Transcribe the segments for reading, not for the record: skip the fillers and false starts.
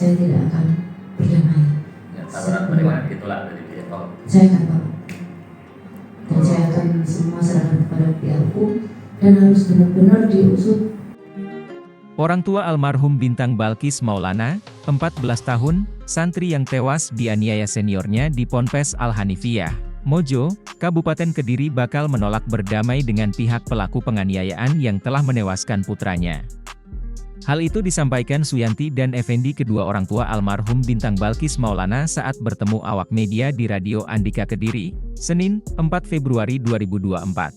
saya tidak akan berdamai. Ya, tawaran bagaimana ditolak dari pihak Pak? Saya akan tolak. Dan saya akan semua serahkan kepada pihak hukum dan harus benar-benar diusut. Orang tua almarhum Bintang Balkis Maulana, 14 tahun, santri yang tewas dianiaya seniornya di Ponpes Al-Hanifiyah, Mojo, Kabupaten Kediri bakal menolak berdamai dengan pihak pelaku penganiayaan yang telah menewaskan putranya. Hal itu disampaikan Suyanti dan Effendi, kedua orang tua almarhum Bintang Balkis Maulana saat bertemu awak media di Radio Andika Kediri, Senin, 4 Februari 2024.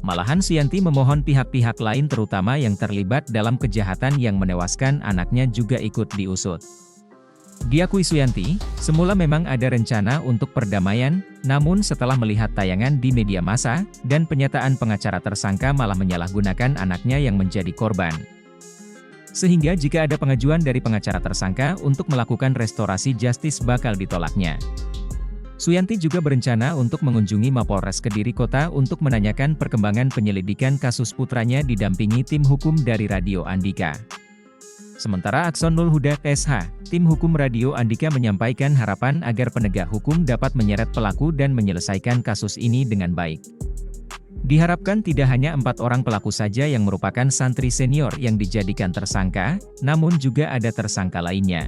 Malahan Suyanti memohon pihak-pihak lain terutama yang terlibat dalam kejahatan yang menewaskan anaknya juga ikut diusut. Diakui Suyanti, semula memang ada rencana untuk perdamaian, namun setelah melihat tayangan di media massa, dan penyataan pengacara tersangka malah menyalahgunakan anaknya yang menjadi korban. Sehingga jika ada pengajuan dari pengacara tersangka untuk melakukan restorasi justis bakal ditolaknya. Suyanti juga berencana untuk mengunjungi Mapolres Kediri Kota untuk menanyakan perkembangan penyelidikan kasus putranya didampingi tim hukum dari Radio Andika. Sementara Aksanul Huda SH, tim hukum Radio Andika menyampaikan harapan agar penegak hukum dapat menyeret pelaku dan menyelesaikan kasus ini dengan baik. Diharapkan tidak hanya 4 orang pelaku saja yang merupakan santri senior yang dijadikan tersangka, namun juga ada tersangka lainnya.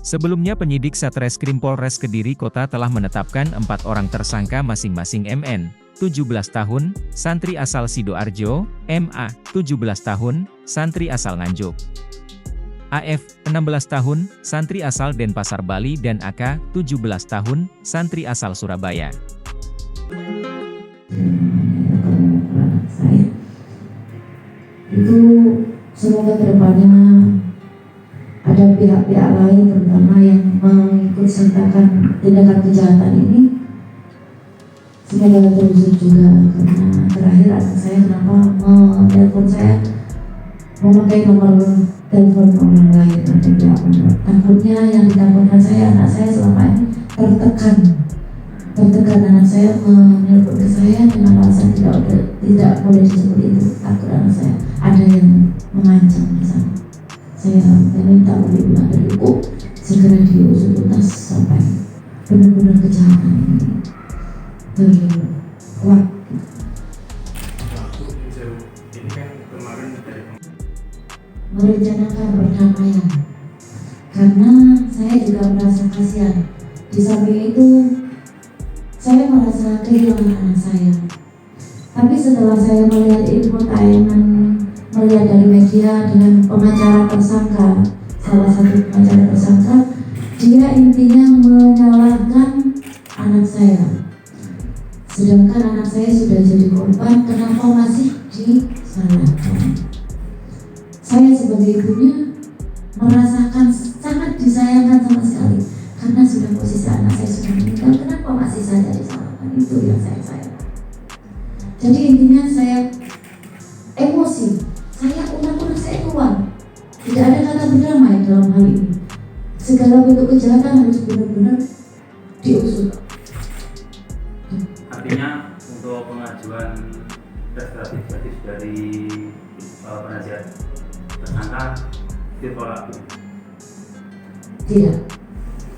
Sebelumnya penyidik Satreskrim Polres Kediri Kota telah menetapkan 4 orang tersangka masing-masing MN, 17 tahun, santri asal Sidoarjo, MA, 17 tahun, santri asal Nganjuk, AF, 16 tahun, santri asal Denpasar Bali dan AK, 17 tahun, santri asal Surabaya. Saya itu semoga kedepannya ada pihak-pihak lain terutama yang mengikut sertakan tindakan kejahatan ini semoga terusut juga, karena terakhir anak saya kenapa menelpon saya memakai nomor telepon orang lain atau pihak mana. Takutnya yang ditakutkan saya, anak saya selama ini tertekan anak saya menelpon ke saya dengan alasan tidak boleh disebut itu, takut anak saya ada yang mengancam di sana. Saya minta oleh pihak dari hukum segera diusut tuntas sampai benar-benar kejahatan ini terkuat. Ini kan kemarin dari merencanakan perdamaian karena saya juga merasa kasihan. Di samping itu saya merasa kehilangan anak saya. Tapi setelah saya melihat info tayangan, melihat dari media dengan pengacara tersangka, salah satu pengacara tersangka, dia intinya menyalahkan anak saya. Sedangkan anak saya sudah jadi korban, kenapa masih disalahkan? Saya sebagai ibunya merasakan sangat disayangkan sama sekali, karena sudah posisi anak saya sudah meninggal, kenapa masih saja disalahkan? Itu yang saya sayangkan. Jadi intinya saya emosi, saya unek-unek saya keluar. Tidak ada kata berdamai dalam hal ini. Segala bentuk kejahatan harus benar-benar diusut. Artinya untuk pengajuan restoratif justice dari penasihat tersangka ditolak. Tidak,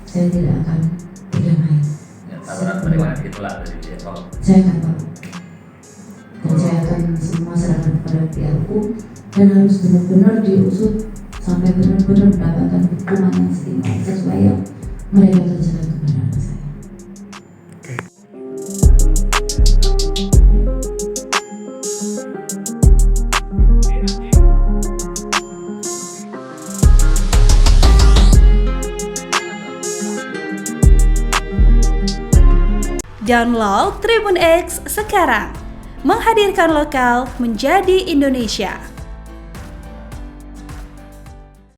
saya tidak akan berdamai. Ya, tawaran bagaimana ditolak dari pihak Pak? Saya akan tolak. Dan saya akan semua serahkan kepada pihak hukum dan harus benar-benar diusut sampai benar-benar mendapatkan hukuman yang setimpal sesuai yang mereka kerjakan kepada anak saya. Download Tribun X sekarang, menghadirkan lokal menjadi Indonesia.